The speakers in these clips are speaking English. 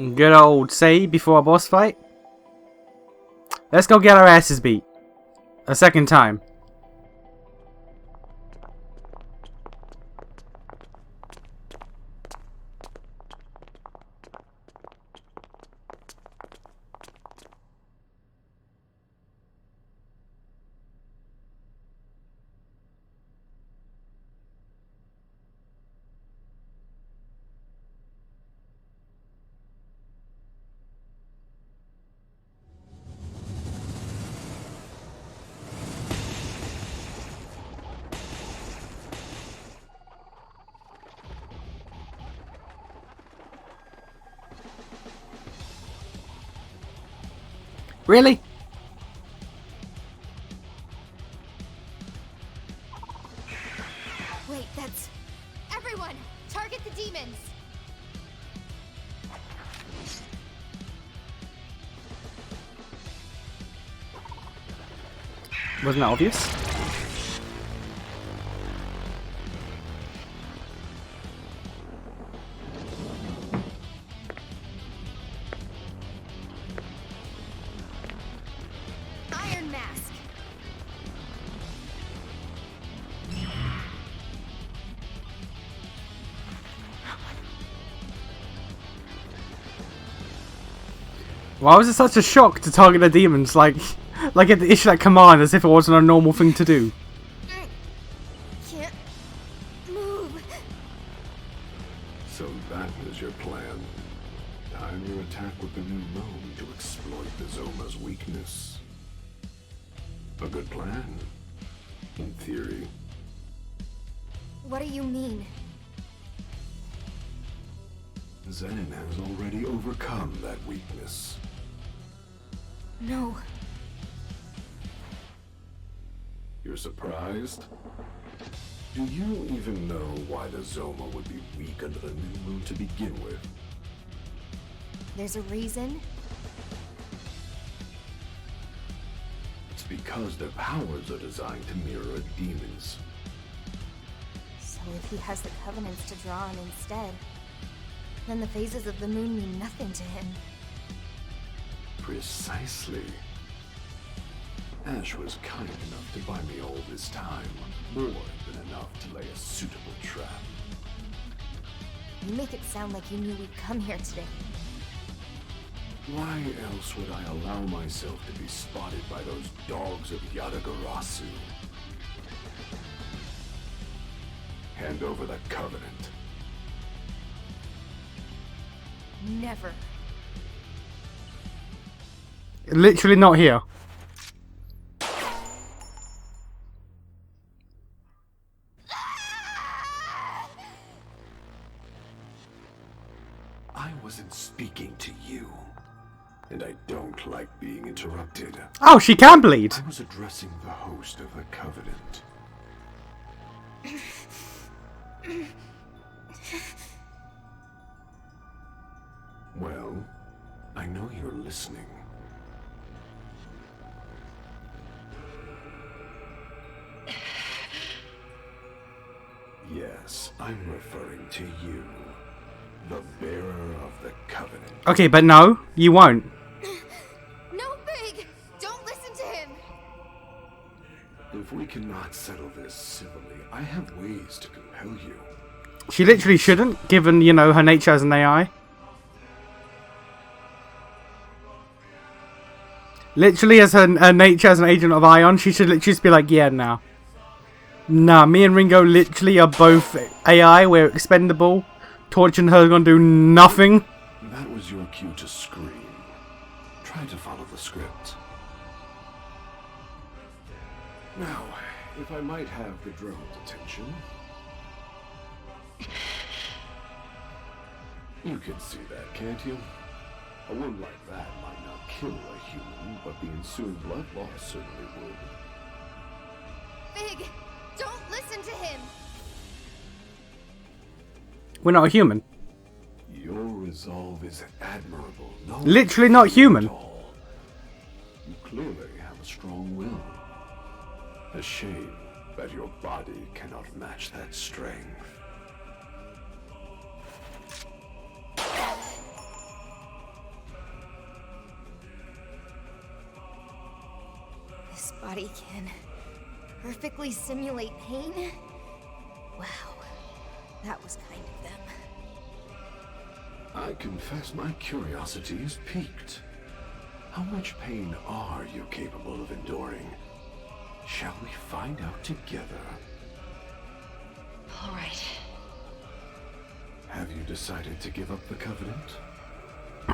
Good old save before a boss fight. Let's go get our asses beat. A second time. Really? Wait, that's... Everyone! Target the demons! Wasn't that obvious? Iron Mask! Why was it such a shock to target the demons? Like you had to issue that command as if it wasn't a normal thing to do. Can't move. So that was your plan. Time your attack with the new moon to exploit the Zoma's weakness. A good plan. In theory. What do you mean? Zen has already overcome that weakness. No. You're surprised? Do you even know why the Zoma would be weak under the new moon to begin with? There's a reason? It's because their powers are designed to mirror a demon's. So if he has the covenants to draw on instead, then the phases of the moon mean nothing to him. Precisely. Ash was kind enough to buy me all this time, more than enough to lay a suitable trap. You make it sound like you knew we'd come here today. Why else would I allow myself to be spotted by those dogs of Yatagarasu? Hand over the covenant. Never. Literally not here. I wasn't speaking to you. And I don't like being interrupted. Oh, she can bleed. I was addressing the host of the covenant. Well, I know you're listening. Yes, I'm referring to you, the bearer of the covenant. Okay, but no, you won't. No, Big! Don't listen to him! If we cannot settle this civilly, I have ways to compel you. She literally shouldn't, given, you know, her nature as an AI. Literally, as her nature as an agent of Ion, she should literally just be like, yeah, nah. Nah, me and Ringo literally are both AI, we're expendable. Torturing her is gonna do nothing. That was your cue to scream. Try to follow the script. Now, if I might have the drone's attention. You can see that, can't you? A wound like that might not kill a human, but the ensuing blood loss certainly would. Big! Don't listen to him! We're not a human. Your resolve is admirable. No, Literally not human. at all. You clearly have a strong will. A shame that your body cannot match that strength. body can perfectly simulate pain? Wow, that was kind of them. I confess my curiosity is piqued. How much pain are you capable of enduring? Shall we find out together? All right. Have you decided to give up the Covenant?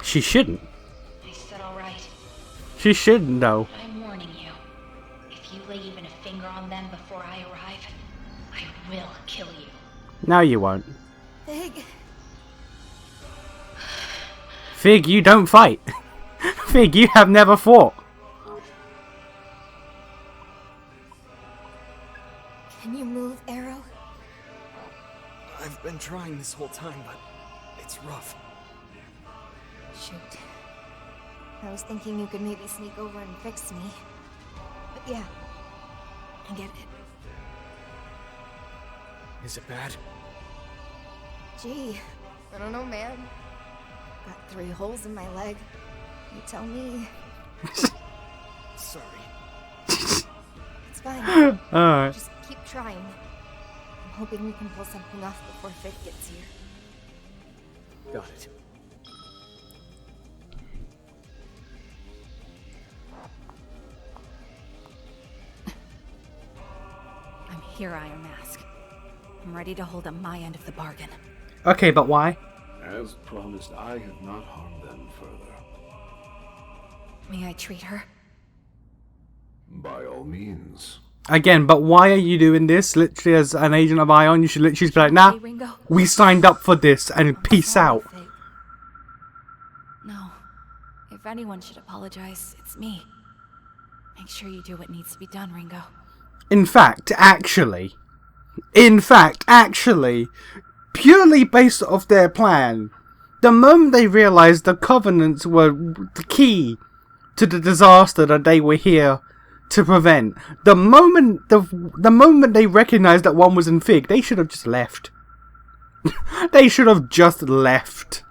She shouldn't. I said all right. She shouldn't, though. I'm warning you. If you lay even a finger on them before I arrive, I will kill you. No, you won't. Fig, Fig, you don't fight. Fig, you have never fought. can you move, Arrow? I've been trying this whole time, but it's rough. Shoot. I was thinking you could maybe sneak over and fix me. But yeah, I get it. Is it bad? Gee, I don't know, man. Got 3 holes in my leg. You tell me. Sorry. It's fine. Alright. Just keep trying. I'm hoping we can pull something off before Fig gets here. Got it. I'm here, Iron Mask. I'm ready to hold up my end of the bargain. Okay, but why? As promised, I have not harmed them further. May I treat her? By all means. Again, but why are you doing this? Literally, as an agent of Ion, you should literally be like, nah, Hey, Ringo. we signed up for this, and peace Sorry, out. Fig. No. If anyone should apologize, it's me. Make sure you do what needs to be done, Ringo. In fact, actually, purely based off their plan, the moment they realized the Covenants were the key to the disaster that they were here to prevent, the moment they recognized that one was in Fig, they should have just left. They should have just left.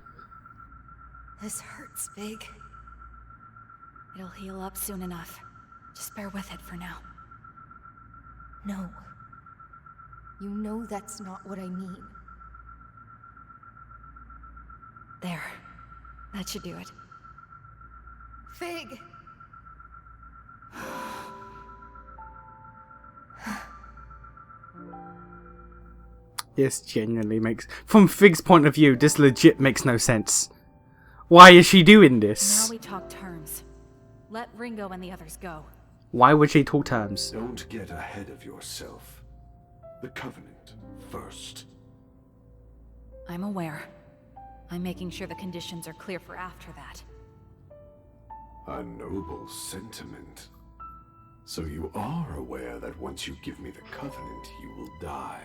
This hurts, Fig. It'll heal up soon enough. Just bear with it for now. No. You know that's not what I mean. There. That should do it. Fig! This genuinely makes... From Fig's point of view, this legit makes no sense. Why is she doing this? Now we talk terms. Let Ringo and the others go. Why would she talk terms? Don't get ahead of yourself. The Covenant first. I'm aware. I'm making sure the conditions are clear for after that. A noble sentiment. So you are aware that once you give me the Covenant, you will die.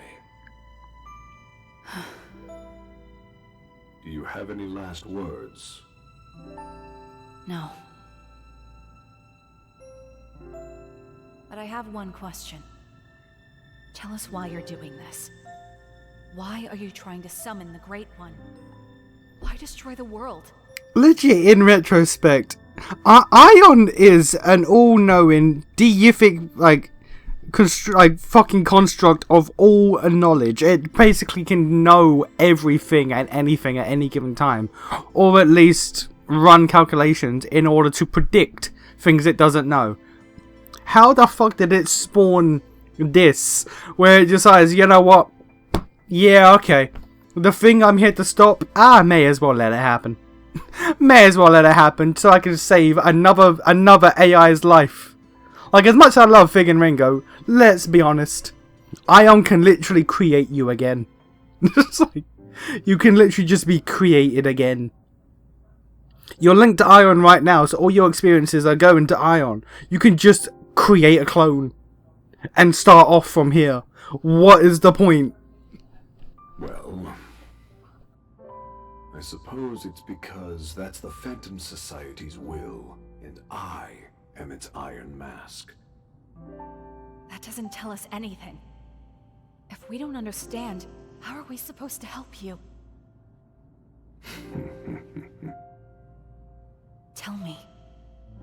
Do you have any last words? No. But I have one question. Tell us why you're doing this. Why are you trying to summon the Great One? Why destroy the world? Legit, in retrospect, Ion is an all-knowing, deific, fucking construct of all knowledge. It basically can know everything and anything at any given time, or at least run calculations in order to predict things it doesn't know. How the fuck did it spawn this, where it decides, you know what? Yeah, okay. The thing I'm here to stop, I may as well let it happen. May as well let it happen so I can save another AI's life. Like, as much as I love Fig and Ringo, let's be honest. Ion can literally create you again. It's like, you can literally just be created again. You're linked to Ion right now, so all your experiences are going to Ion. You can just create a clone and start off from here. What is the point? Well, I suppose it's because that's the Phantom Society's will, and I am its Iron Mask. That doesn't tell us anything. If we don't understand, how are we supposed to help you? Tell me,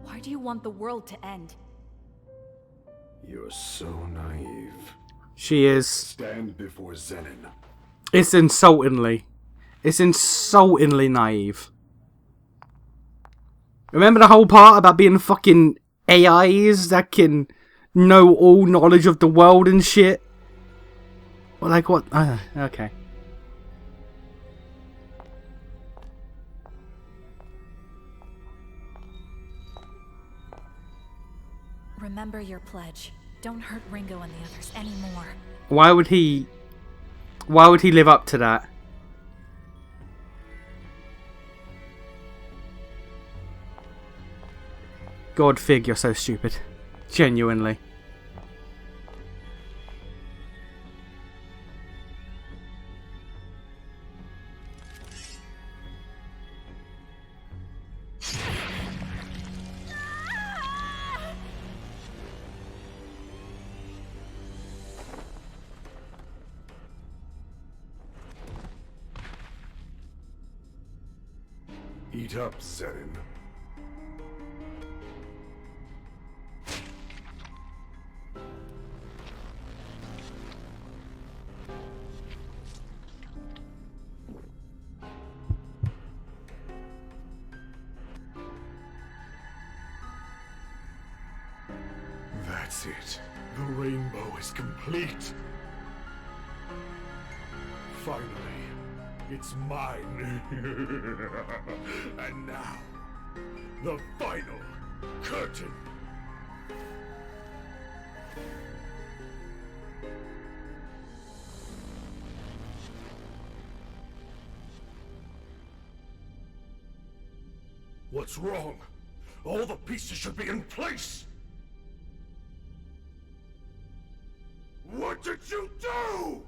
why do you want the world to end? You're so naive. She is. Stand before Zenin. It's insultingly. It's insultingly naive. Remember the whole part about being fucking AIs that can know all knowledge of the world and shit? Well, like what? Okay. Remember your pledge. Don't hurt Ringo and the others anymore. Why would he live up to that? God, Fig, you're so stupid. Genuinely. Eat up, Zenin. That's it. The rainbow is complete. Finally, it's mine. And now, the final curtain. What's wrong? All the pieces should be in place! What did you do?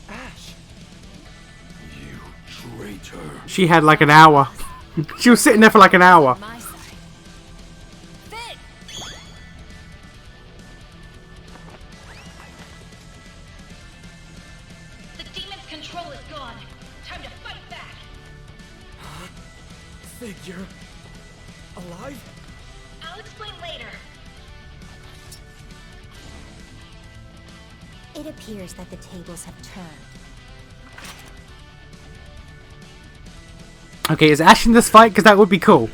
Ash! You traitor. She had like an hour. She was sitting there for like an hour. My side. Fig! The demon's control is gone. Time to fight back. Figure. Alive? I'll explain later. It appears that the tables have turned. Okay, is Ash in this fight? Because that would be cool.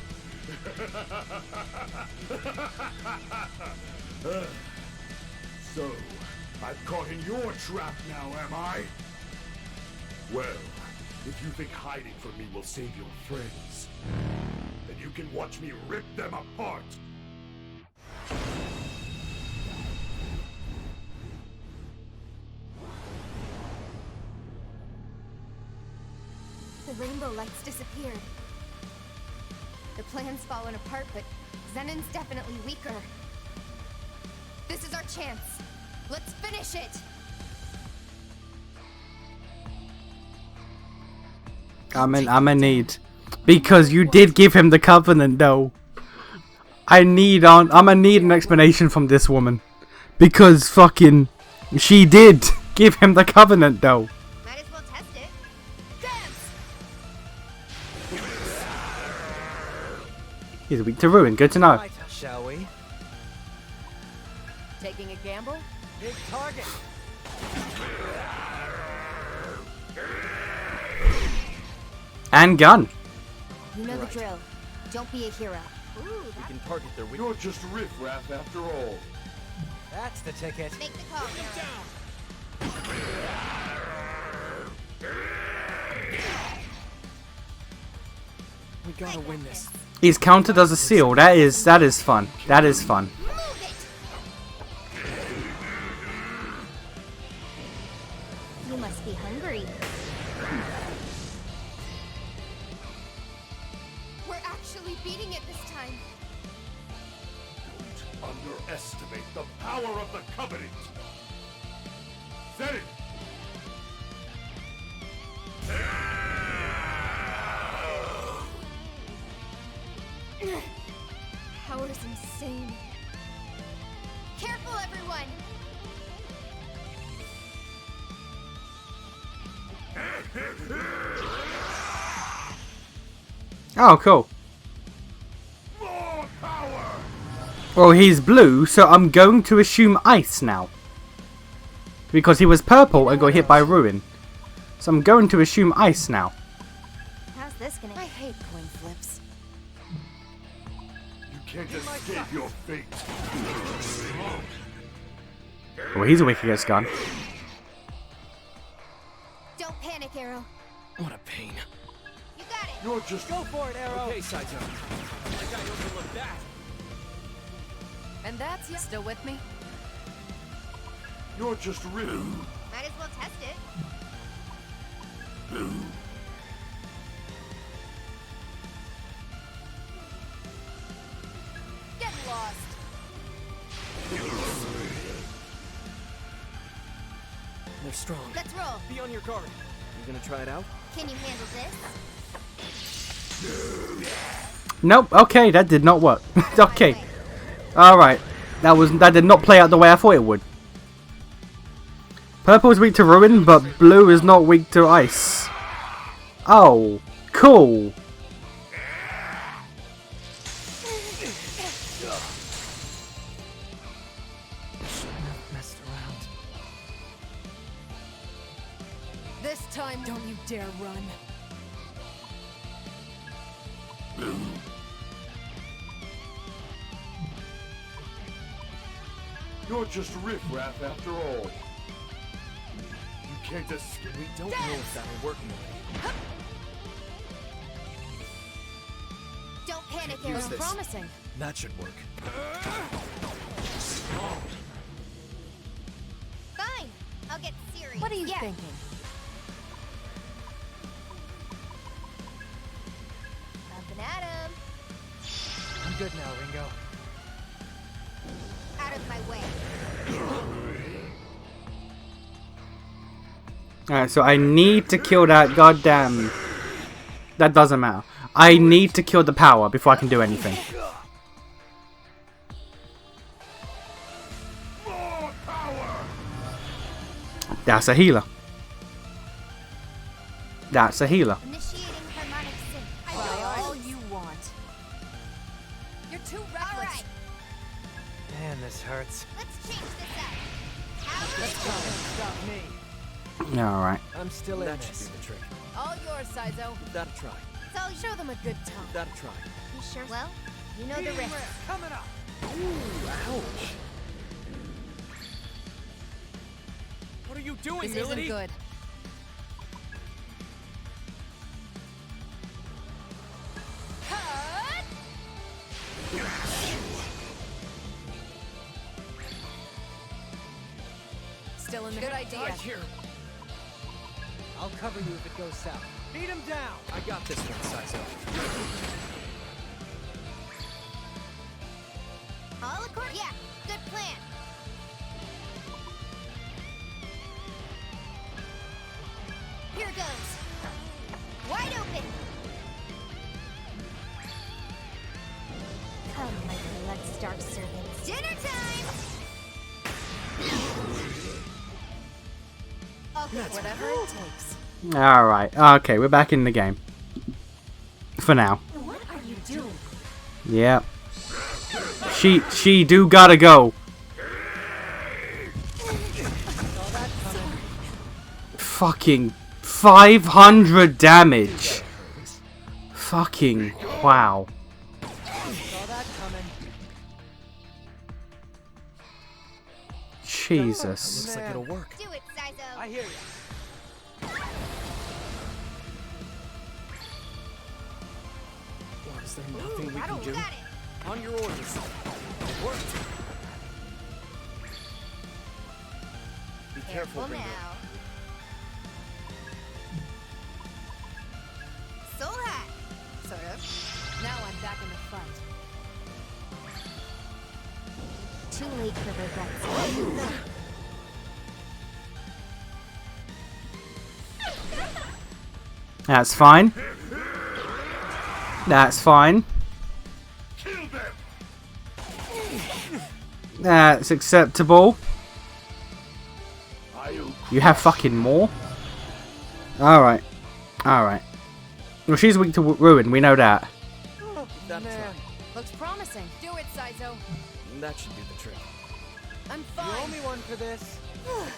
So, I'm caught in your trap now, am I? Well, if you think hiding from me will save your friends, then you can watch me rip them apart. The rainbow lights disappeared. The plan's fallen apart, but Zenin's definitely weaker. This is our chance. Let's finish it! I'm a need. Because you did give him the covenant though. I'm gonna need an explanation from this woman. Because fucking she did give him the covenant though. Might as well test it. Dance! He's weak to ruin, good to know. Right, shall we? Taking a gamble? Big target. And gun. You know the drill. Don't be a hero. Ooh, We can target their weak. You're just riffraff after all. That's the ticket. make the call. We gotta win this. He's counted as a seal. That is fun. That is fun. Move it! You must be hungry. We're actually beating it this time. Don't underestimate the power of the Covenant. Zenin! Oh, cool. Well, he's blue, so I'm going to assume ice now. Because he was purple and got hit by Ruin. So I'm going to assume ice now. How's this gonna? I hate coin flips. You can't escape your fate. Well, he's a weak against gun. Don't panic, Arrow. What a pain. You got it. You're just Go for it, Arrow. Okay, Saito. Like I overlooked that. And that's you. Still with me? You're just rude. Might as well test it. Get lost. They're strong. Let's roll. Be on your guard. You gonna try it out? Can you handle this? Nope. Okay, that did not work. Okay. Alright. That did not play out the way I thought it would. Purple is weak to Ruin, but blue is not weak to ice. Oh, cool. Messed around. This time, don't you dare run. You're just riffraff after all. You can't escape. We don't know if that'll work, Millie. Don't panic, Arrow. Use this. Promising. That should work. Fine. I'll get serious. What are you yeah. thinking? Bumping at him. I'm good now, Ringo. Out of my way. Alright, so I need to kill that goddamn... That doesn't matter. I need to kill the power before I can do anything. More power! That's a healer. That's a healer. Initiating harmonic sync. Try all you want. You're too reckless. All right. Man, this hurts. Let's change this up. How Let's go. Stop me. Alright. I'm still in That should this. do the trick. All yours, Saizo. That'll try. So Show them a good time. That'll try. you sure? Well, you know the risk. Coming up. Ouch. What are you doing, This Millie? isn't good. Cut! Still in the good idea. Right here. I'll cover you if it goes south. Beat him down. I got this one, Saizo. All accord? Yeah, good plan. Here goes. Wide open. Come, my blood-starved servants. Dinner time! Okay, Whatever it takes. Alright. Okay, we're back in the game. For now. what are you doing? Yep. She do gotta go. Fucking 500 damage. Fucking wow. Saw that coming. Jesus. Looks like it'll work. Do it, Saizo. I hear you. Or is there nothing we can do? Got it. On your orders. It worked. Be careful, Careful Ringo. now. Soul hat. Sort of. Now I'm back in the front. Too late for regrets. That's fine. That's fine. Kill them! That's acceptable. I'll You have fucking more? Alright. Alright. Well, she's weak to ruin, we know that. That's Man, Looks promising. Do it, Saizo. that should do the trick. I'm you fine. owe me one for this.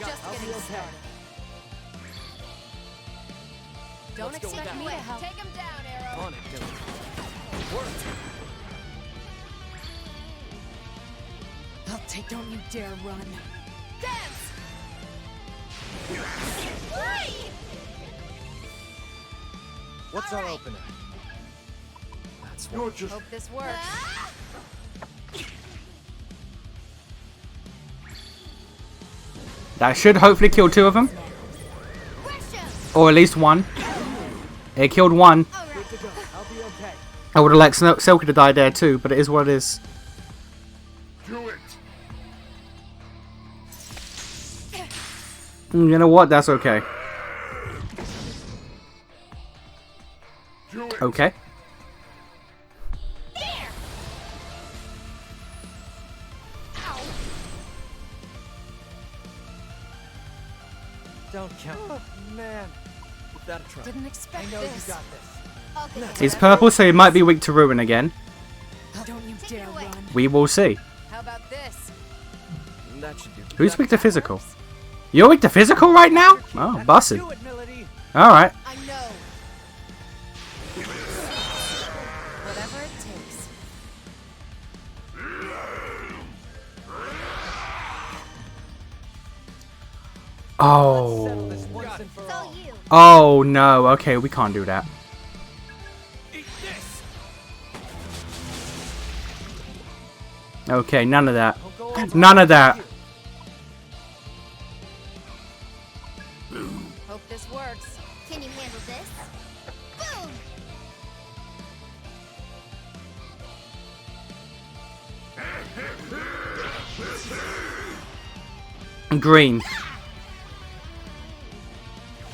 Just I'll be getting okay. started. Don't Let's go expect with me that. to help. Take him down, Arrow. On it, Dylan. Worked. I'll take. Don't you dare run. Dance. What's our opener? That's You're just Hope this works. That should hopefully kill 2 of them. Or at least 1. It killed 1. Good to go. I'll be okay. I would have liked Selkie to die there too, but it is what it is. do it. You know what? That's okay. Do it. Okay. Don't count. Oh, man. Give that a try. Didn't I expect know this. you got this. I'll get it. He's purple, so he might be weak to ruin again. Don't you dare run. We will see. How about this? That should do the Who's weak to physical? You're weak to physical right now? Oh, busted. Do it, Melody. I Alright. know. Whatever it takes. Oh. Settle this once and for all. you. Oh no. Okay, we can't do that. Eat this. Okay, none of that. I'll go over None of that. Hope this works. Can you handle this? Boom! Green.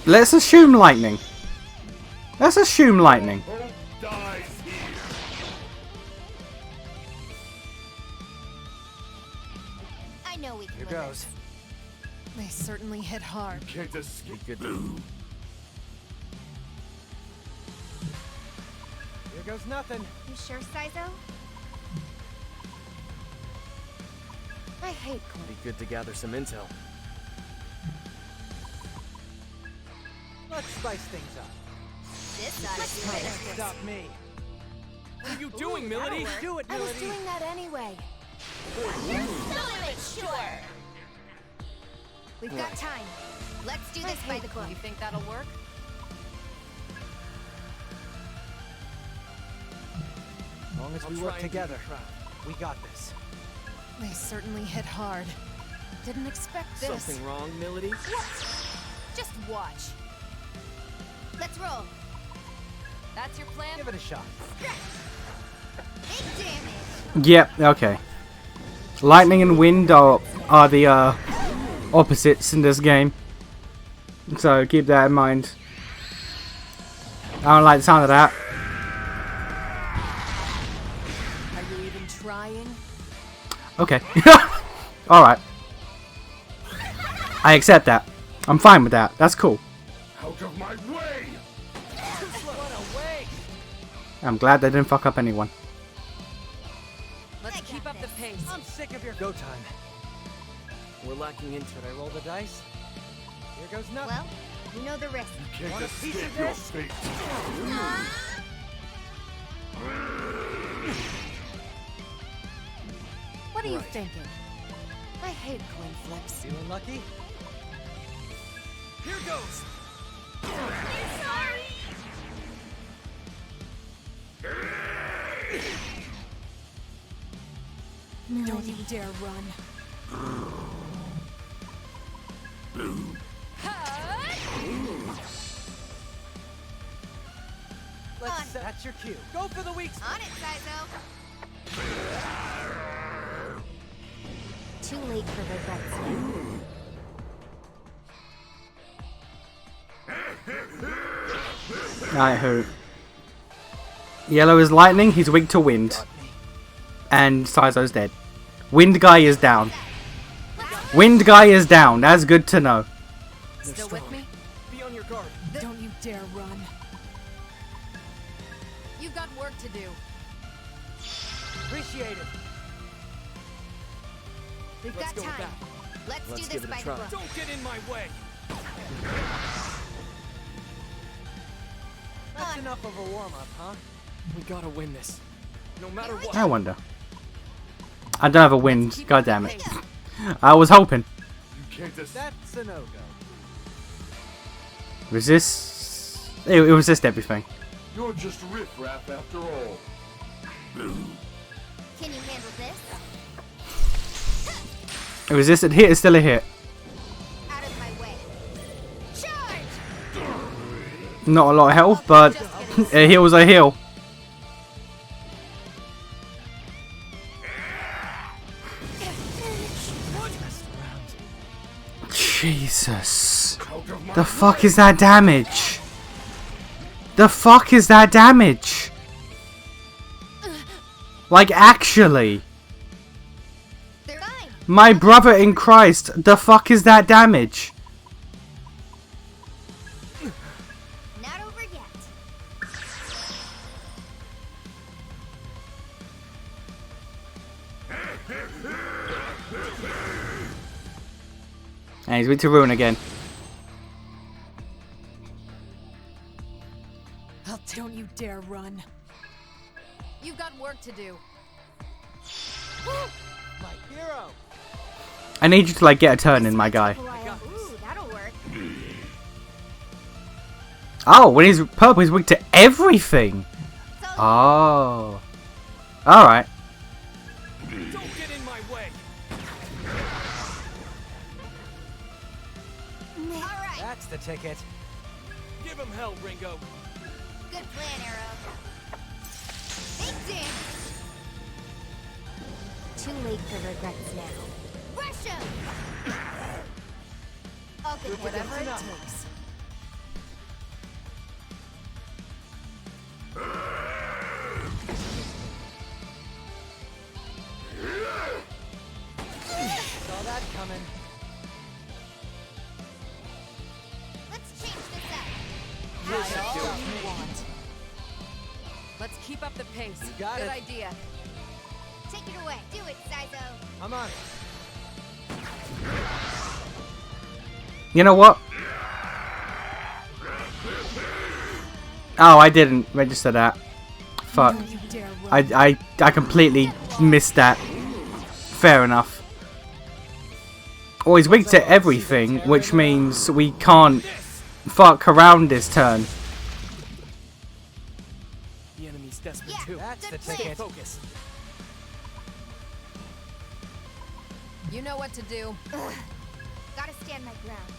Let's assume lightning. Let's assume lightning. Hope dies here. I know we can Here win goes. this. They certainly hit hard. Can't escape. Good. Here goes nothing. You sure, Saizo? I hate Clint. Be good to gather some intel. Let's spice things up. This side's Try to stop me. What are you doing, Melody? Do it, I was Melody. doing that anyway. We've got time. Let's do this by the book. You think that'll work? As long as we I'll work try and keep together, you proud. we got this. They certainly hit hard. Didn't expect this. Something wrong, Melody? Just watch. Let's roll. That's your plan? Give it a shot. Big damage. Yep, okay. Lightning and wind are the opposites in this game. So keep that in mind. I don't like the sound of that. Are you even trying? Okay. Alright. I accept that. I'm fine with that. That's cool. Out of my way. I'm glad they didn't fuck up anyone. Let's keep up the pace. I'm sick of your go time. We're lacking into Should I roll the dice? Here goes nothing. Well, you know the risk. Can't Want a piece escape of your this? fate. What are you thinking? I hate coin flips. Feeling lucky? Here goes. Don't you dare run. That's your cue. Go for the weak spot. On it, Saizo. Too late for regrets now. I hope. Yellow is lightning, he's weak to wind. And Saizo's dead. Wind guy is down. Wind guy is down, that's good to know. Still with me? Be on your guard. Don't you dare run. You've got work to do. Appreciate it. We've Let's got go with time. that. Let's do Let's this give it a by the try. book. Don't get in my way. That's enough of a warm-up, huh? We gotta win this. No matter what. I wonder. I don't have a win. God damn it. I was hoping. You can't just... That's a no-go. Resist. It resist everything. You're just riffraff after all. Can you handle this? It resisted hit is still a hit. Out of my way. Charge! Not a lot of health, but a heal's a heal. Jesus. The fuck is that damage? The fuck is that damage? Like, actually. They're fine. My brother in Christ, the fuck is that damage? Not over yet. And he's weak to ruin again. Don't you dare run. You've got work to do. My hero. I need you to, like, get a turn in, my guy. Ooh, that'll work. Oh, when he's purple, he's weak to everything. So, Oh. Alright. Don't get in my way. all right. That's the ticket. Give him hell, Ringo. Good plan, Arrow. Big damage. Too late for regrets now. Rush him. Okay, whatever it takes. Saw that coming. Let's change this up. Yes, I do. You want. Let's keep up the pace. You got Good it. idea. Take it away. Do it, Saizo. I'm on it. You know what? Oh, I didn't register that. Fuck. Don't you dare run. I completely missed that. Fair enough. Oh, he's weak to everything, which means we can't fuck around this turn. The enemy's desperate Yeah, too. That's the good plan. ticket. Focus. You know what to do. Gotta stand my ground.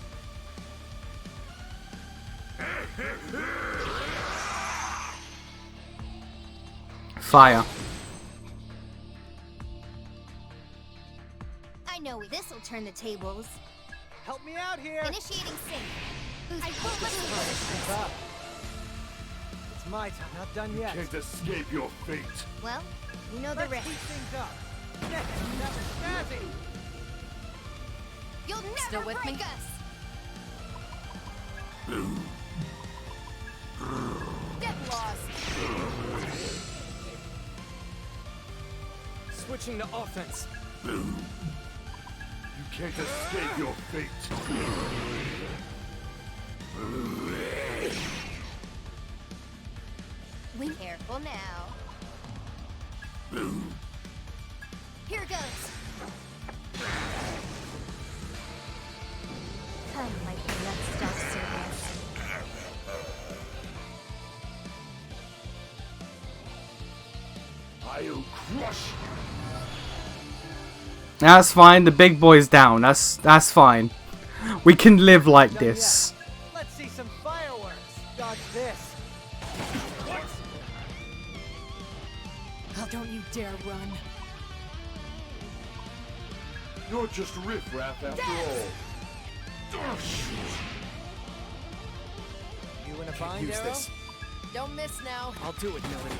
Fire. I know this'll turn the tables. Help me out here. Initiating sync. I won't let you Keep up. It's my time. Not done yet. Can't escape your fate. Well, you know the Let's rest. speed things up. Next, that was snazzy. You'll never Still with break me? us. Get lost. Switching to offense. You can't escape your fate. Be careful now. Here goes. Come, my peanut stuff service. I'll crush you. That's fine. The big boy's down. That's fine. We can live like Done this. yet. Let's see some fireworks. Dodge this. Don't you dare run. You're just riffraff after all. You in a bind, Use Arrow? this. Don't miss now. I'll do it, Melody.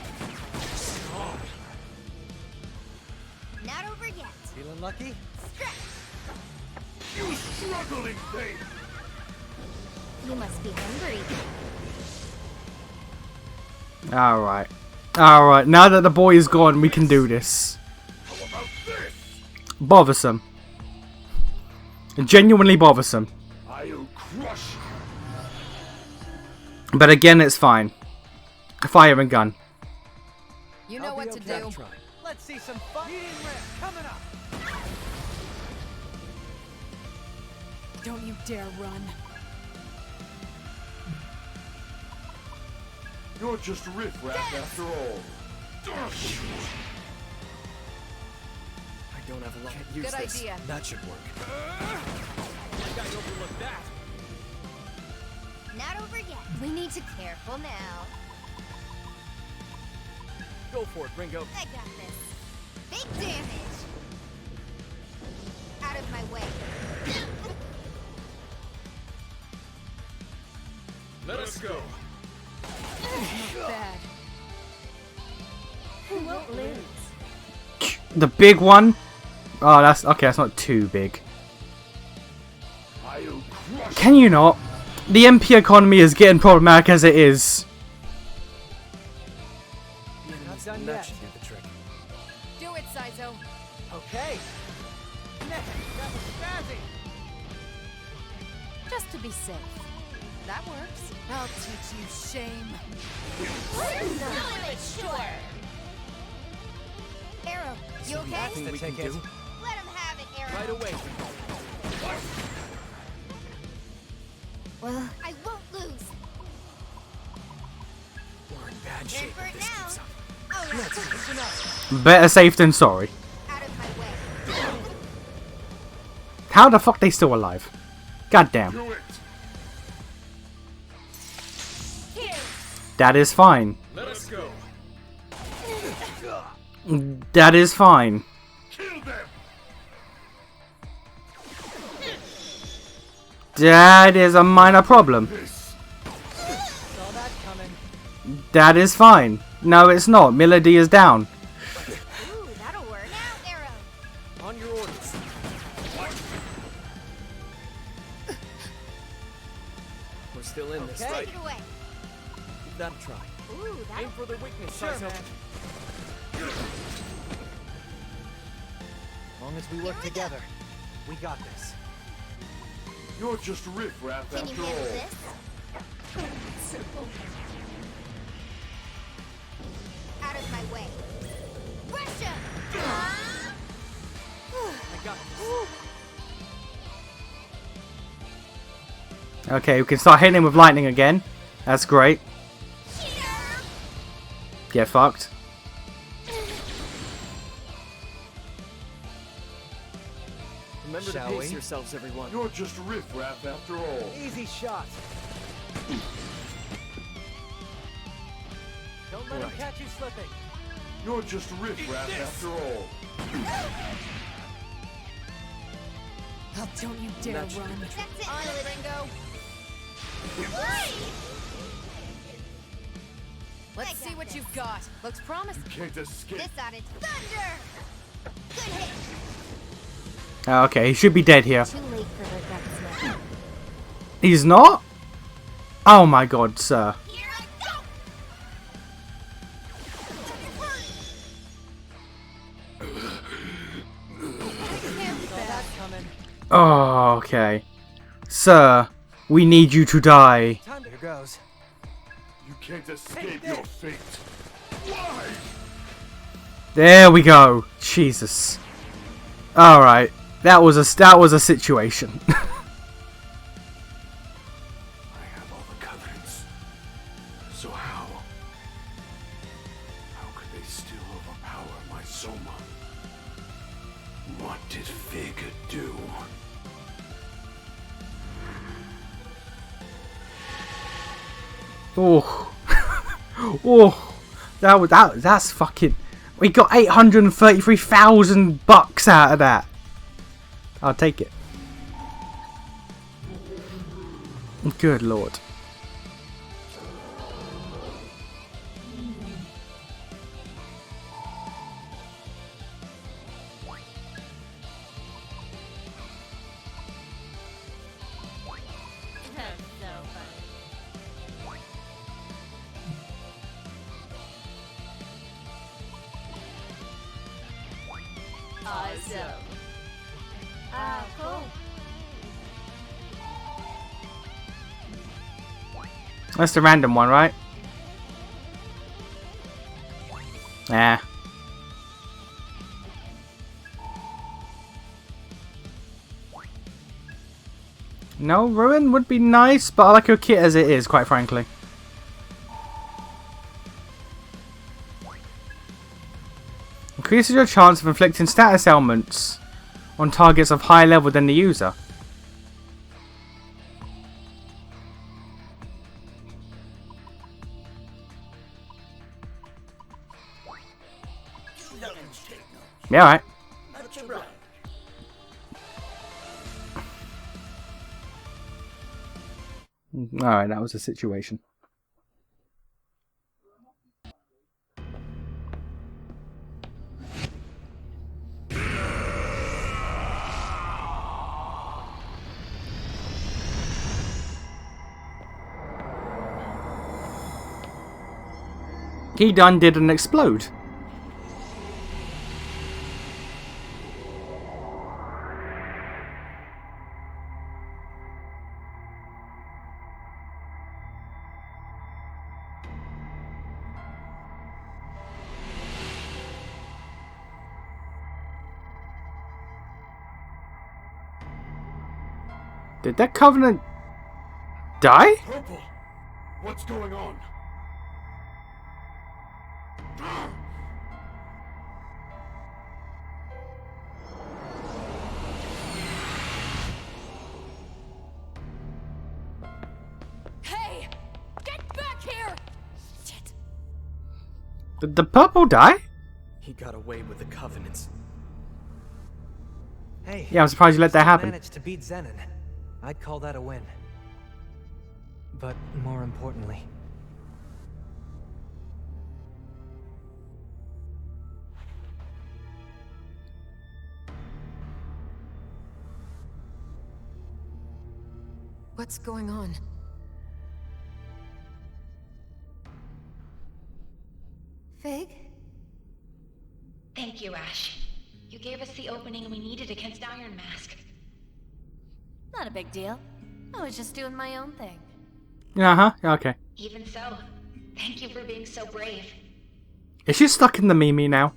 Not over yet. Feeling lucky? Stretch. You struggling thing. You must be hungry. Alright. Alright, now that the boy is gone, we can do this. How about this? Bothersome. Genuinely bothersome. I'll crush But again, it's fine. Fire and gun. You know what to do. Let's see some fun. Meeting ramp coming up. Don't you dare run. You're just riffraff after all. I don't have a lot. Can't use Good this. idea. That should work. Like I overlooked that. Not over yet. We need to careful now. Go for it, Ringo. I got this. Big damage. Out of my way. Let us go. Bad. Who won't lose? The big one? Oh, that's okay. That's not too big. I'll crush Can you not? The MP economy is getting problematic as it is. Not done That yet. should do the trick. Do it, Saizo. Okay. That was spazzy. Just to be safe. That works. I'll teach you shame. Arrow, you okay? That's the we can ticket. do. Let him have it, Arrow. Right away. Well, I won't lose. We're in bad In shape for if it this now. keeps up. All right, Better safe than sorry. out of my way. How the fuck they still alive? God damn. Do it. That is fine. Let us go. That is fine. Kill them. That is a minor problem. This. Saw that coming. That is fine. No, it's not. Melody is down. Ooh, that'll work. Now, Arrow. On your orders. We're still in this, Take right? it away. Give that a try. Ooh, Aim that'll for the weakness, Sure, Saizo. man. As long as we work Here we go. together, we got this. You're just riffraff Can you after handle all. this? Out of my way. Russia! I got this. Okay, we can start hitting him with lightning again. That's great. Get fucked. Remember Shall to pace we? yourselves, everyone. You're just riffraff after all. Easy shot. Don't let him Right. catch you slipping. You're just riffraff after all. Oh, don't you dare That should run. That's it. On it, Ringo. Let's see what you've got. Looks promising. You can't escape. This ought to thunder! Good hit. Okay, he should be dead here. Too late for regrets now. He's not? Oh my god, sir. Here I go! Saw that coming. Oh, okay. Sir, we need you to die. Time to Here goes. You can't escape your fate. Why? There we go. Jesus. Alright. That was a situation. I have all the covenants. So how? How could they still overpower my Soma? What did Vega do? Oh. Oh. That's fucking. We got 833,000 bucks out of that. I'll take it. Good lord. Awesome. Cool. That's the random one, right? Yeah. No, Ruin would be nice, but I like your kit as it is, quite frankly. Increases your chance of inflicting status ailments on targets of higher level than the user. Yeah, alright. Alright, that was the situation. He done didn't explode. Did that Covenant die? Purple! What's going on? Hey! Get back here! Shit. Did the purple die? He got away with the Covenants. Hey. Yeah, I'm surprised you let that still happen. Managed to beat Zenon. I'd call that a win. But more importantly, What's going on? Fig? Thank you, Ash. You gave us the opening we needed against Iron Mask. Not a big deal. I was just doing my own thing. Uh-huh, okay. Even so, thank you for being so brave. Is she stuck in the Mimi now?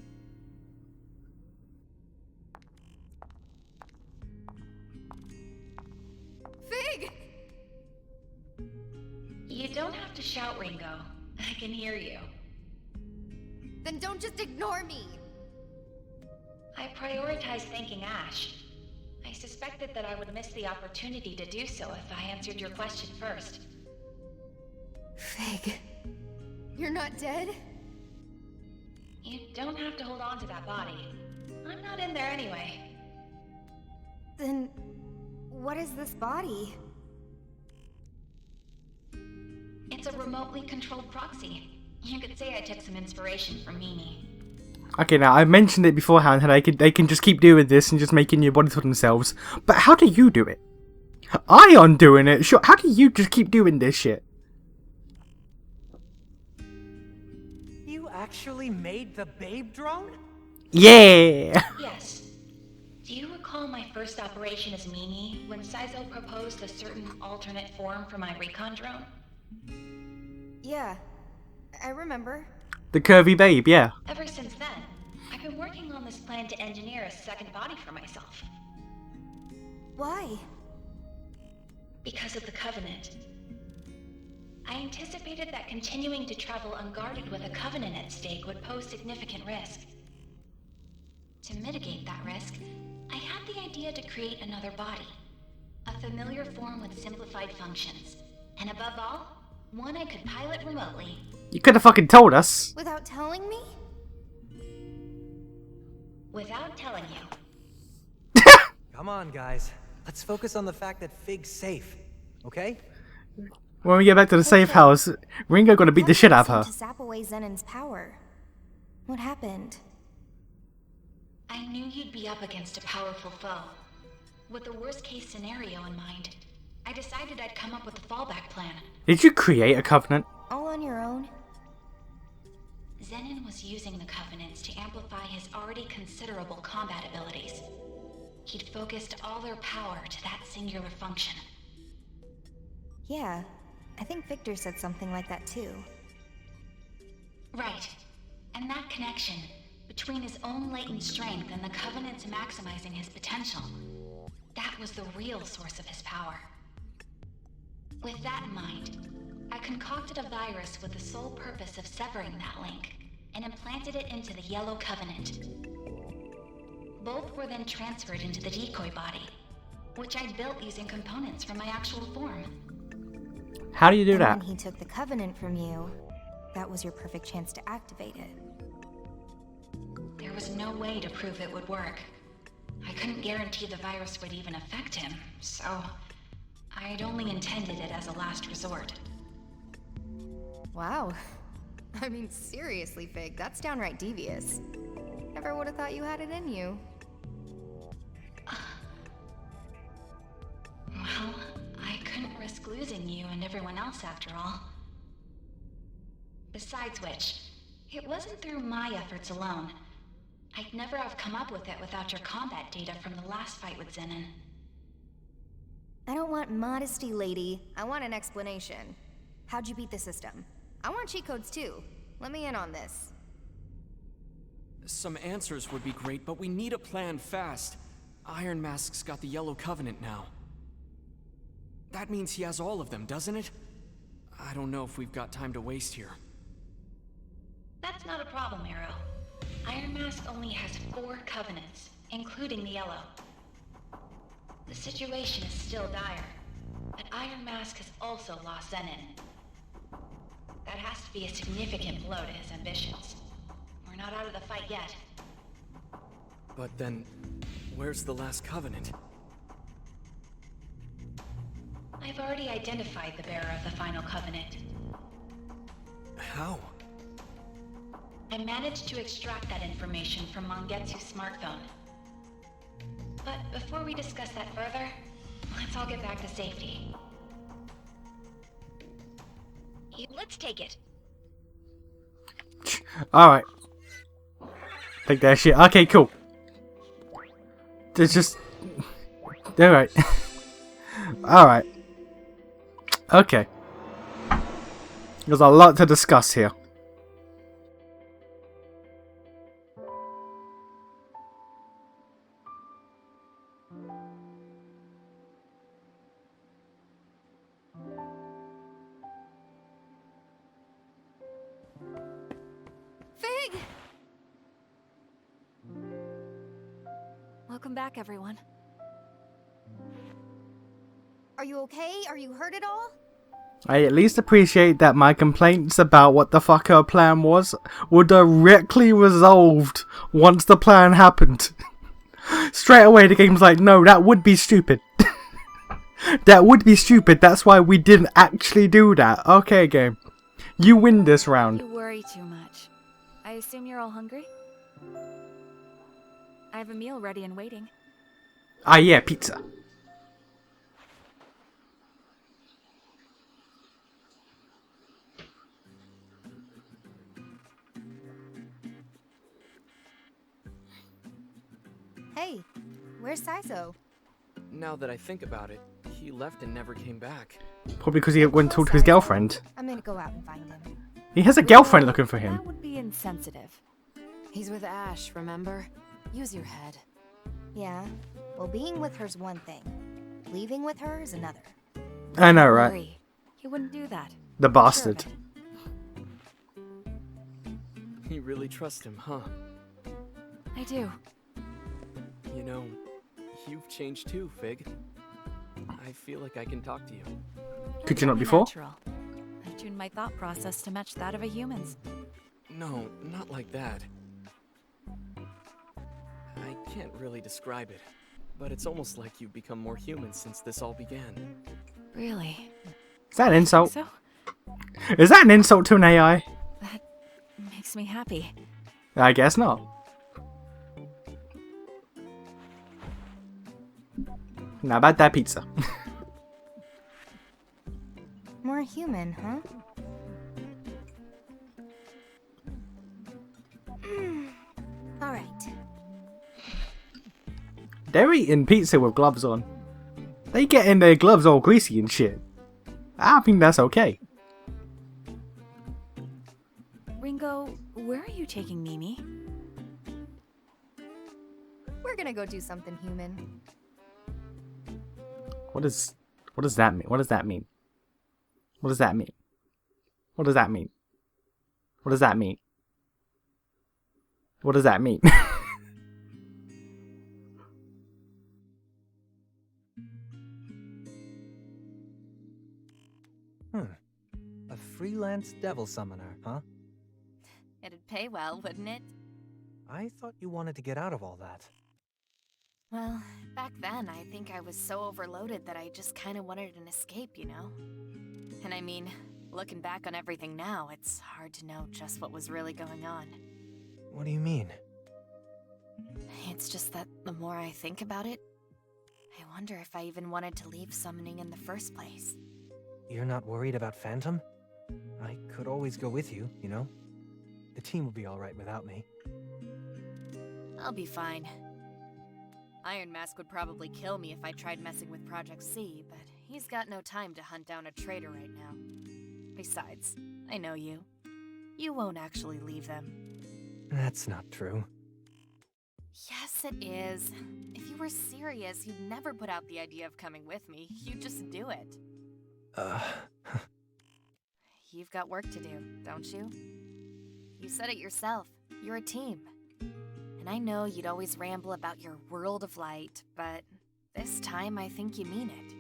Fig! You don't have to shout, Ringo. I can hear you. Then don't just ignore me! I prioritized thanking Ash. I suspected that I would miss the opportunity to do so if I answered your question first. Fig. You're not dead? You don't have to hold on to that body. I'm not in there anyway. Then... what is this body? It's a remotely controlled proxy. You could say I took some inspiration from Mimi. Okay, now I mentioned it beforehand, and they can just keep doing this and just making new bodies for themselves. But how do you do it? Ion doing it. Sure. How do you just keep doing this shit? you actually made the babe drone? Yeah. Yes. Do you recall my first operation as Mimi when Saizo proposed a certain alternate form for my recon drone? Yeah. I remember. The curvy babe. Yeah. Ever since then, I've been working on this plan to engineer a second body for myself. Why? Because of the Covenant. I anticipated that continuing to travel unguarded with a Covenant at stake would pose significant risk. To mitigate that risk, I had the idea to create another body. A familiar form with simplified functions. And above all, one I could pilot remotely. You could have fucking told us. Without telling me? Without telling you. Come on, guys. Let's focus on the fact that Fig's safe, okay? When we get back to the safe house, Ringo gonna beat the shit out of her. To sap away Zenon's power. What happened? I knew you'd be up against a powerful foe. With the worst case scenario in mind, I decided I'd come up with a fallback plan. Did you create a Covenant? All on your own? Zenon was using the Covenants to amplify his already considerable combat abilities. He'd focused all their power to that singular function. Yeah, I think Victor said something like that too. Right. And that connection between his own latent strength and the Covenant's maximizing his potential, that was the real source of his power. With that in mind, I concocted a virus with the sole purpose of severing that link and implanted it into the Yellow Covenant. Both were then transferred into the decoy body, which I built using components from my actual form. How do you do And that? when he took the Covenant from you, that was your perfect chance to activate it. There was no way to prove it would work. I couldn't guarantee the virus would even affect him, so I'd only intended it as a last resort. Wow. I mean, seriously, Fig, that's downright devious. Never would have thought you had it in you. Well, I couldn't risk losing you and everyone else after all. Besides which, it wasn't through my efforts alone. I'd never have come up with it without your combat data from the last fight with Zenon. I don't want modesty, lady. I want an explanation. How'd you beat the system? I want cheat codes too. Let me in on this. Some answers would be great, but we need a plan fast. Iron Mask's got the Yellow Covenant now. That means he has all of them, doesn't it? I don't know if we've got time to waste here. That's not a problem, Arrow. Iron Mask only has 4 Covenants, including the Yellow. The situation is still dire, but Iron Mask has also lost Zenon. That has to be a significant blow to his ambitions. We're not out of the fight yet. But then, where's the last Covenant? I've already identified the bearer of the final Covenant. How? I managed to extract that information from Mangetsu's smartphone. But before we discuss that further, let's all get back to safety. Let's take it. Alright. Take that shit. Okay, cool. There's just... Alright. Alright. Okay. There's a lot to discuss here. Fig! Welcome back, everyone. Are you okay? Are you hurt at all? I at least appreciate that my complaints about what the fuck her plan was were directly resolved once the plan happened. Straight away the game's like, no, that would be stupid. That would be stupid, that's why we didn't actually do that. Okay, game. You win this round. You worry too much. I assume you're all hungry? I have a meal ready and waiting. Ah yeah, pizza. Hey, where's Saizo? Now that I think about it, he left and never came back. Probably because he went and talked to his girlfriend. I'm gonna go out and find him. He has a girlfriend looking for him. That would be insensitive. He's with Ash, remember? Use your head. Yeah, well, being with her's one thing. Leaving with her is another. I know, right? Worry. He wouldn't do that. The bastard. You really trust him, huh? I do. You know, you've changed too, Fig. I feel like I can talk to you. Could you not before? Natural. I've tuned my thought process to match that of a human's. No, not like that. I can't really describe it, but it's almost like you've become more human since this all began. Really? Is that an insult? So? Is that an insult to an AI? That makes me happy. I guess not. Now about that pizza. More human, huh? They're eating pizza with gloves on. They getting their gloves all greasy and shit. I think that's okay. Ringo, where are you taking Mimi? We're gonna go do something human. What does that mean? What does that mean? What does that mean? What does that mean? What does that mean? What does that mean? A freelance devil summoner, huh? It'd pay well, wouldn't it? I thought you wanted to get out of all that. Well, back then, I think I was so overloaded that I just kind of wanted an escape, you know? And I mean, looking back on everything now, it's hard to know just what was really going on. What do you mean? It's just that the more I think about it, I wonder if I even wanted to leave summoning in the first place. You're not worried about Phantom? I could always go with you, you know? The team will be alright without me. I'll be fine. Iron Mask would probably kill me if I tried messing with Project C, but he's got no time to hunt down a traitor right now. Besides, I know you. You won't actually leave them. That's not true. Yes, it is. If you were serious, you'd never put out the idea of coming with me. You'd just do it. You've got work to do, don't you? You said it yourself. You're a team. And I know you'd always ramble about your world of light, but this time I think you mean it.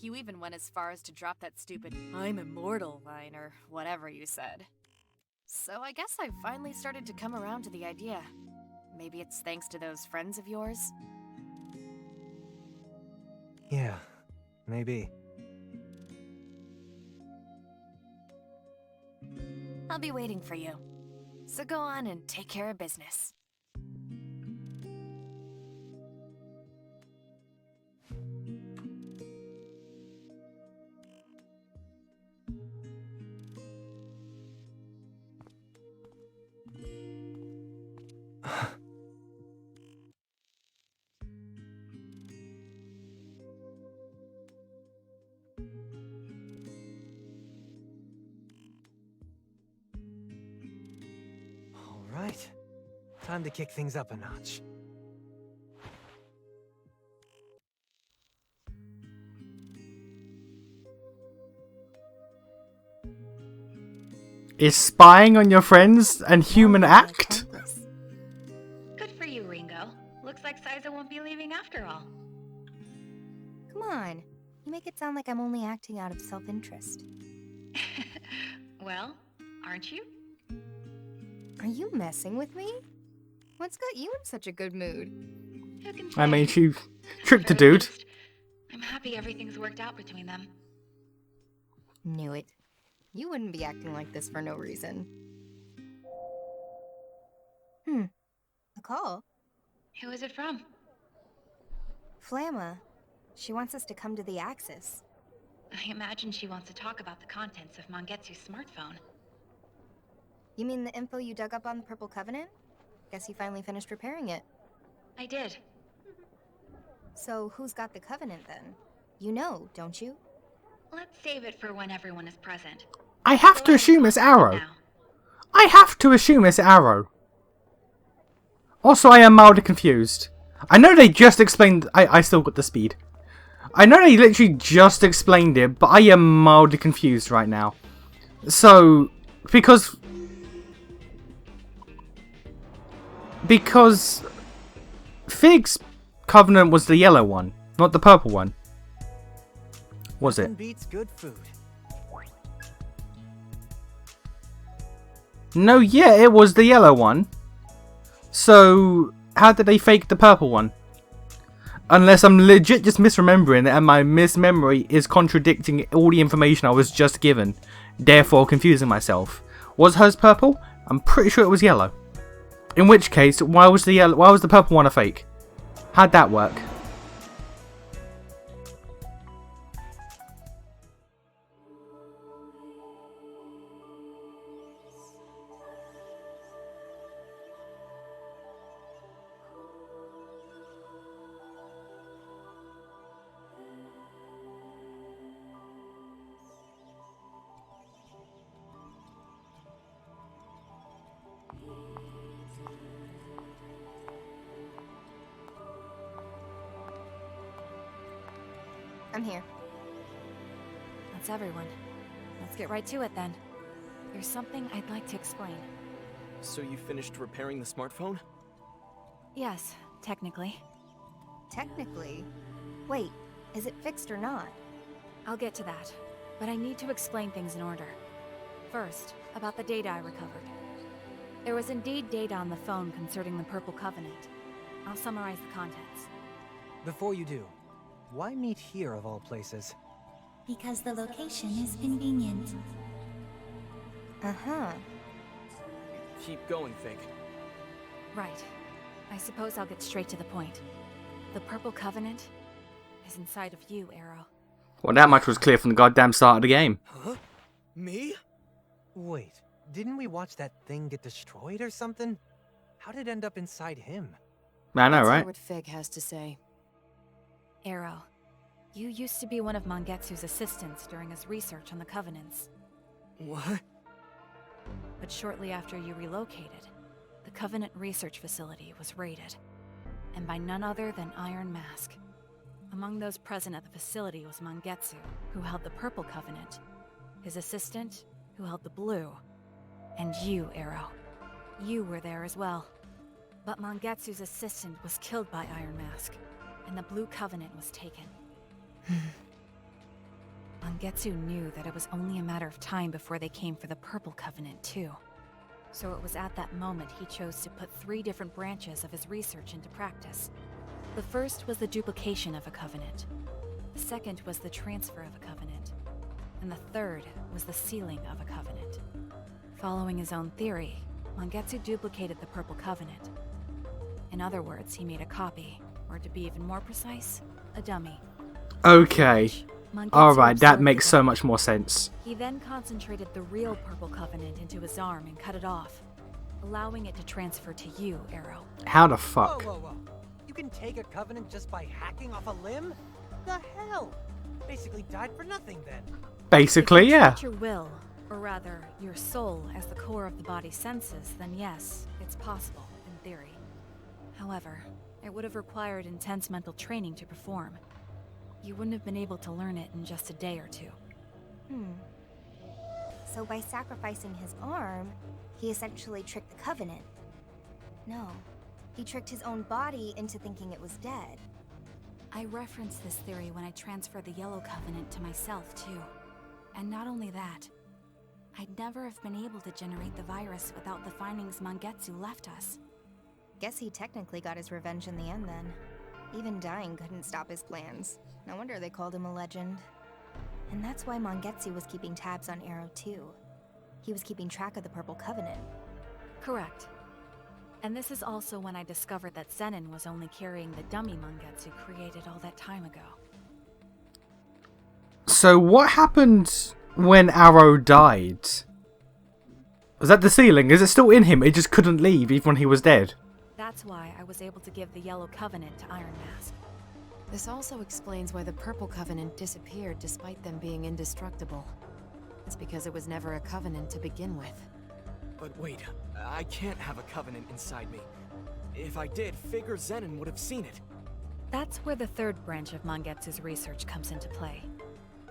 You even went as far as to drop that stupid "I'm immortal" line or whatever you said. So I guess I've finally started to come around to the idea. Maybe it's thanks to those friends of yours? Yeah, maybe. I'll be waiting for you. So go on and take care of business. Alright. Time to kick things up a notch. Is spying on your friends an human act? Good for you, Ringo. Looks like Siza won't be leaving after all. Come on. You make it sound like I'm only acting out of self-interest. Well, aren't you? Are you messing with me? What's got you in such a good mood? Who can I say? mean, you At the tricked a very dude. least, I'm happy everything's worked out between them. Knew it. You wouldn't be acting like this for no reason. A call? Who is it from? Flamma. She wants us to come to the Axis. I imagine she wants to talk about the contents of Mangetsu's smartphone. You mean the info you dug up on the Purple Covenant? Guess you finally finished repairing it. I did. So who's got the Covenant then? You know, don't you? Let's save it for when everyone is present. I have Go to ahead and assume it's talk about it Arrow. now. I have to assume it's Arrow. Also, I am mildly confused. I know they just explained... I still got the speed. I know they literally just explained it, but I am mildly confused right now. So, because Fig's Covenant was the yellow one, not the purple one. Was it? Nothing beats good food. No, yeah, it was the yellow one. So, how did they fake the purple one? Unless I'm legit just misremembering it and my mismemory is contradicting all the information I was just given, therefore confusing myself. Was hers purple? I'm pretty sure it was yellow. In which case, why was the purple one a fake? How'd that work? I'm here. That's everyone. Let's get right to it then. There's something I'd like to explain. So you finished repairing the smartphone? Yes, technically. Technically. Wait, is it fixed or not? I'll get to that, but I need to explain things in order. First, about the data I recovered. There was indeed data on the phone concerning the Purple Covenant. I'll summarize the contents. Before you do, why meet here of all places? Because the location is convenient. Uh-huh. Keep going, Fig. Right. I suppose I'll get straight to the point. The Purple Covenant is inside of you, Arrow. Well, that much was clear from the goddamn start of the game. Huh? Me? Wait, didn't we watch that thing get destroyed or something? How did it end up inside him? I know, Let's hear right? what Fig has to say. Arrow, you used to be one of Mangetsu's assistants during his research on the Covenants. What? But shortly after you relocated, the Covenant research facility was raided. And by none other than Iron Mask. Among those present at the facility was Mangetsu, who held the Purple Covenant, his assistant, who held the Blue, and you, Arrow. You were there as well. But Mangetsu's assistant was killed by Iron Mask, and the Blue Covenant was taken. Mangetsu knew that it was only a matter of time before they came for the Purple Covenant, too. So it was at that moment he chose to put 3 different branches of his research into practice. The first was the duplication of a covenant. The second was the transfer of a covenant. And the third was the sealing of a covenant. Following his own theory, Mangetsu duplicated the Purple Covenant. In other words, he made a copy, or to be even more precise, a dummy. Okay. Mangetsu Alright, that absorbed makes the so dummy. much more sense. He then concentrated the real Purple Covenant into his arm and cut it off, allowing it to transfer to you, Arrow. How the fuck? Whoa, whoa, whoa. You can take a covenant just by hacking off a limb? The hell? Basically died for nothing then. Basically, If you yeah. treat your will, or rather, your soul, as the core of the body's senses, then yes, it's possible, in theory. However, it would have required intense mental training to perform. You wouldn't have been able to learn it in just a day or two. So by sacrificing his arm, he essentially tricked the Covenant. No, he tricked his own body into thinking it was dead. I referenced this theory when I transferred the Yellow Covenant to myself, too. And not only that, I'd never have been able to generate the virus without the findings Mangetsu left us. Guess he technically got his revenge in the end then. Even dying couldn't stop his plans. No wonder they called him a legend. And that's why Mangetsu was keeping tabs on Arrow too. He was keeping track of the Purple Covenant. Correct. And this is also when I discovered that Zenin was only carrying the dummy Mangetsu created all that time ago. So what happened when Arrow died? Was that the ceiling? Is it still in him? It just couldn't leave even when he was dead. That's why I was able to give the Yellow Covenant to Iron Mask. This also explains why the Purple Covenant disappeared despite them being indestructible. It's because it was never a covenant to begin with. But wait, I can't have a covenant inside me. If I did, Fig or Zenin would have seen it. That's where the third branch of Mangetsu's research comes into play.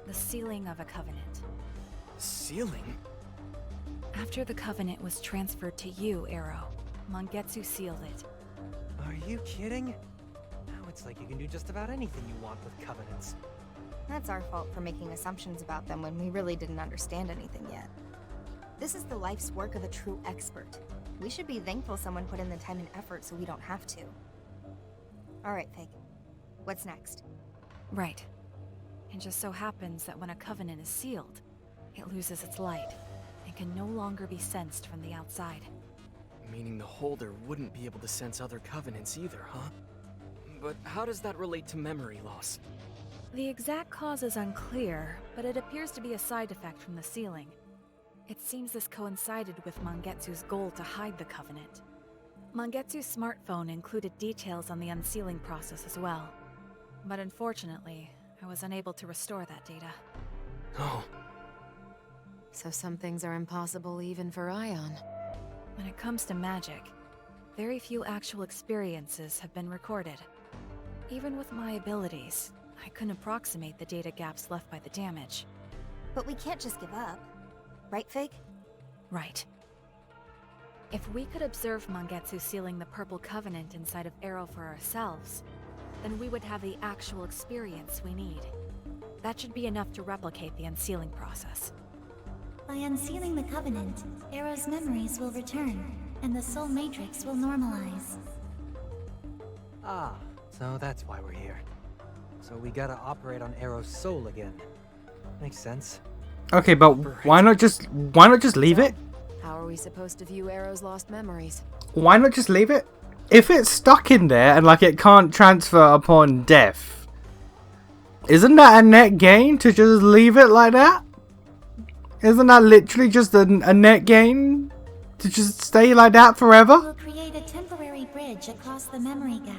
The sealing of a covenant. Sealing? After the covenant was transferred to you, Arrow, Mangetsu sealed it. Are you kidding? Now it's like you can do just about anything you want with covenants. That's our fault for making assumptions about them when we really didn't understand anything yet. This is the life's work of a true expert. We should be thankful someone put in the time and effort so we don't have to. Alright, Fig. What's next? Right. It just so happens that when a covenant is sealed, it loses its light and can no longer be sensed from the outside. Meaning the holder wouldn't be able to sense other covenants either, huh? But how does that relate to memory loss? The exact cause is unclear, but it appears to be a side effect from the sealing. It seems this coincided with Mangetsu's goal to hide the covenant. Mangetsu's smartphone included details on the unsealing process as well. But unfortunately, I was unable to restore that data. Oh. So some things are impossible even for Ion. When it comes to magic, very few actual experiences have been recorded. Even with my abilities, I couldn't approximate the data gaps left by the damage. But we can't just give up. Right, Fig? Right. If we could observe Mangetsu sealing the Purple Covenant inside of Arrow for ourselves, then we would have the actual experience we need. That should be enough to replicate the unsealing process. By unsealing the Covenant, Arrow's memories will return, and the Soul Matrix will normalize. Ah, so that's why we're here. So we gotta operate on Arrow's soul again. Makes sense. Okay, but why not just leave it? How are we supposed to view Arrow's lost memories? Why not just leave it? If it's stuck in there and like it can't transfer upon death, isn't that a net gain to just leave it like that? Isn't that literally just a net gain to just stay like that forever? We'll create a temporary bridge across the memory gap.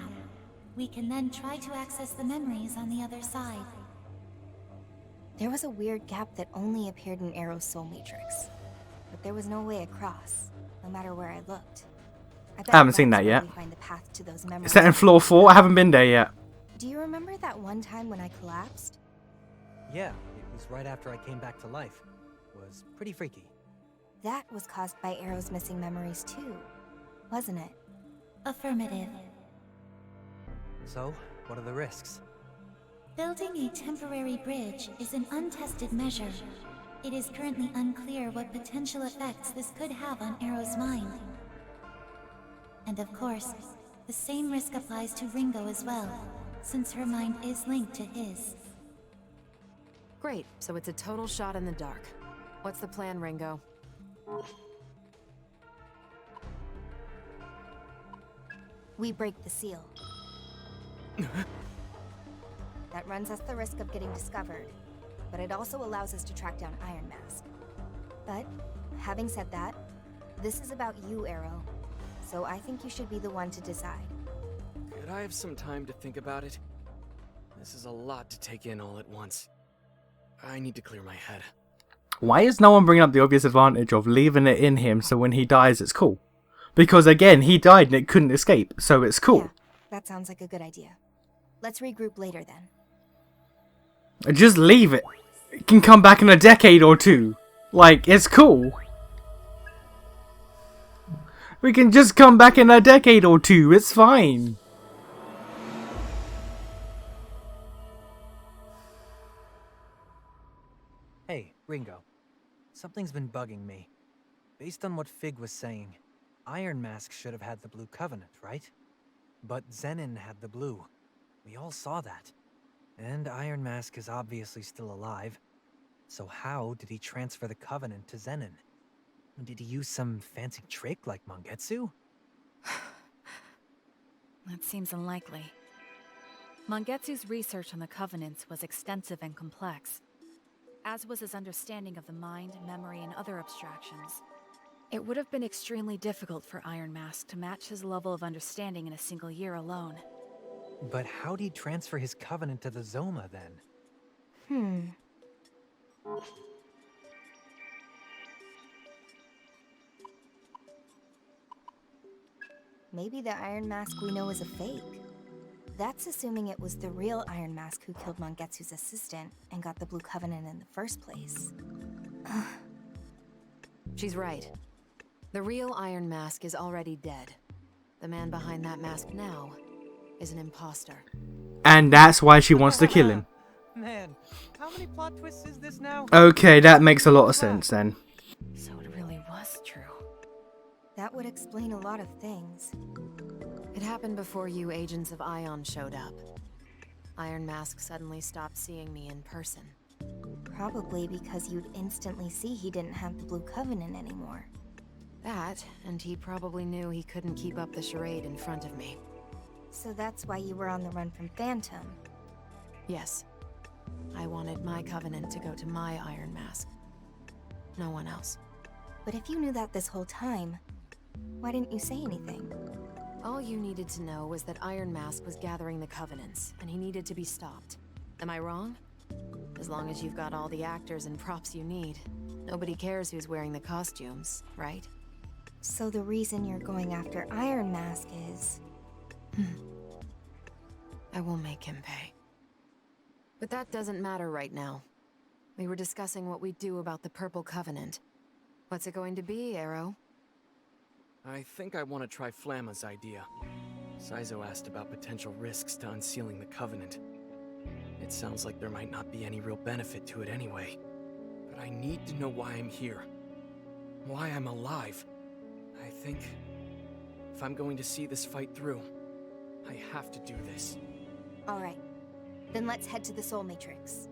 We can then try to access the memories on the other side. There was a weird gap that only appeared in Arrow's soul matrix. But there was no way across, no matter where I looked. I haven't seen that yet. We find the path to those memories. Is that in floor 4? I haven't been there yet. Do you remember that one time when I collapsed? Yeah, it was right after I came back to life. Was pretty freaky. That was caused by Arrow's missing memories too, wasn't it? Affirmative. So, what are the risks? Building a temporary bridge is an untested measure. It is currently unclear what potential effects this could have on Arrow's mind. And of course, the same risk applies to Ringo as well, since her mind is linked to his. Great, so it's a total shot in the dark. What's the plan, Ringo? We break the seal. That runs us the risk of getting discovered, but it also allows us to track down Iron Mask. But, having said that, this is about you, Arrow. So I think you should be the one to decide. Could I have some time to think about it? This is a lot to take in all at once. I need to clear my head. Why is no one bringing up the obvious advantage of leaving it in him so when he dies it's cool? Because again, he died and it couldn't escape, so it's cool. Yeah, that sounds like a good idea. Let's regroup later then. Just leave it. It can come back in a decade or two. Like, it's cool. We can just come back in a decade or two, it's fine. Hey, Ringo. Something's been bugging me. Based on what Fig was saying, Iron Mask should have had the Blue Covenant, right? But Zenin had the blue. We all saw that. And Iron Mask is obviously still alive. So how did he transfer the Covenant to Zenin? Did he use some fancy trick like Mangetsu? That seems unlikely. Mangetsu's research on the Covenants was extensive and complex, as was his understanding of the mind, memory, and other abstractions. It would have been extremely difficult for Iron Mask to match his level of understanding in a single year alone. But how'd he transfer his Covenant to the Zoma then? Maybe the Iron Mask we know is a fake. That's assuming it was the real Iron Mask who killed Mangetsu's assistant and got the Blue Covenant in the first place. She's right. The real Iron Mask is already dead. The man behind that mask now is an imposter. And that's why she wants to kill him. Man, how many plot twists is this now? Okay, that makes a lot of sense then. So it really was true. That would explain a lot of things. It happened before you Agents of Ion showed up. Iron Mask suddenly stopped seeing me in person. Probably because you'd instantly see he didn't have the Blue Covenant anymore. That, and he probably knew he couldn't keep up the charade in front of me. So that's why you were on the run from Phantom. Yes. I wanted my Covenant to go to my Iron Mask. No one else. But if you knew that this whole time, why didn't you say anything? All you needed to know was that Iron Mask was gathering the Covenants, and he needed to be stopped. Am I wrong? As long as you've got all the actors and props you need, nobody cares who's wearing the costumes, right? So the reason you're going after Iron Mask is... I will make him pay. But that doesn't matter right now. We were discussing what we do about the Purple Covenant. What's it going to be, Arrow? I think I want to try Flamma's idea. Saizo asked about potential risks to unsealing the Covenant. It sounds like there might not be any real benefit to it anyway. But I need to know why I'm here. Why I'm alive. I think if I'm going to see this fight through, I have to do this. Alright. Then let's head to the Soul Matrix.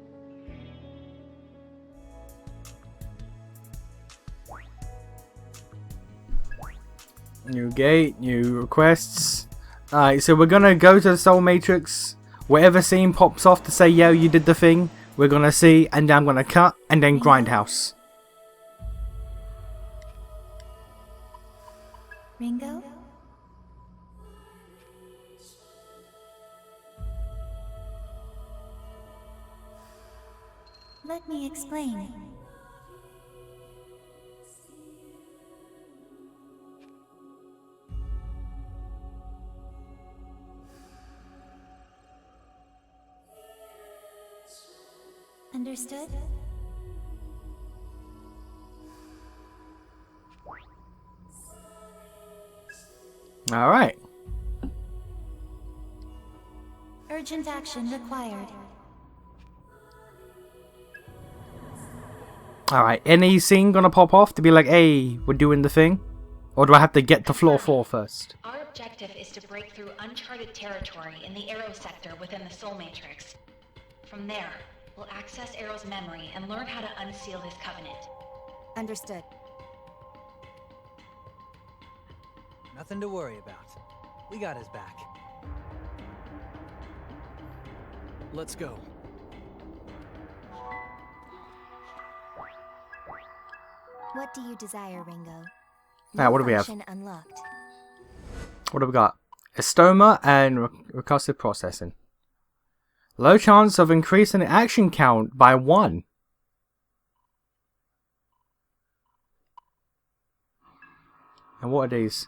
New gate, new requests. Alright, so we're gonna go to the Soul Matrix. Whatever scene pops off to say, yo, you did the thing, we're gonna see, and then I'm gonna cut, and then Grindhouse. Ringo? Let me explain. Understood? Alright. Urgent action required. Alright, any scene gonna pop off to be like, hey, we're doing the thing? Or do I have to get to floor 4 first? Our objective is to break through uncharted territory in the Arrow sector within the Soul Matrix. From there, we'll access Arrow's memory and learn how to unseal his covenant. Understood. Nothing to worry about. We got his back. Let's go. What do you desire, Ringo? Now, what do we have? Function unlocked. What do we got? Estoma and recursive processing. Low chance of increasing the action count by 1. And what are these?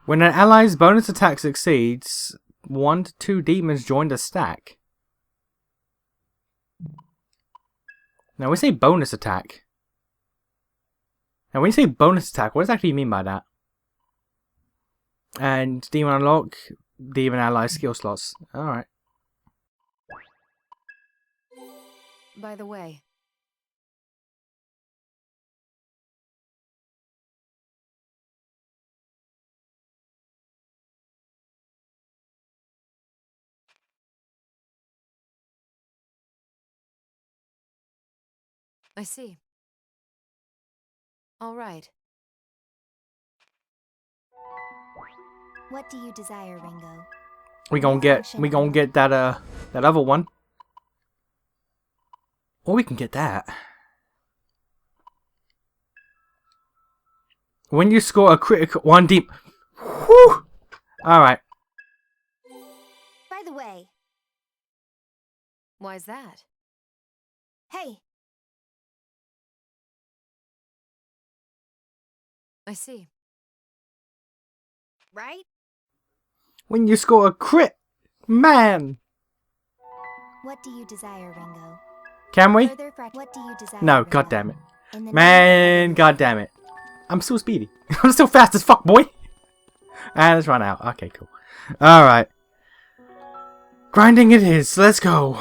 When an ally's bonus attack succeeds, 1 to 2 demons join the stack. Now we say bonus attack. Now when you say bonus attack, what does that actually mean by that? And demon unlock, demon ally skill slots. Alright. By the way, I see. All right. What do you desire, Ringo? We gonna get that that other one. Or we can get that. When you score a critical 1 deep. Whew! Alright. By the way, Why's that? hey, I see. right? When you score a crit, man. What do you desire, Ringo? Can we? What do you desire? No, Ringo? god damn it. In the Man, god damn it. I'm still speedy. I'm still fast as fuck, boy. And let's run out. Okay, cool. Alright. Grinding it is. Let's go.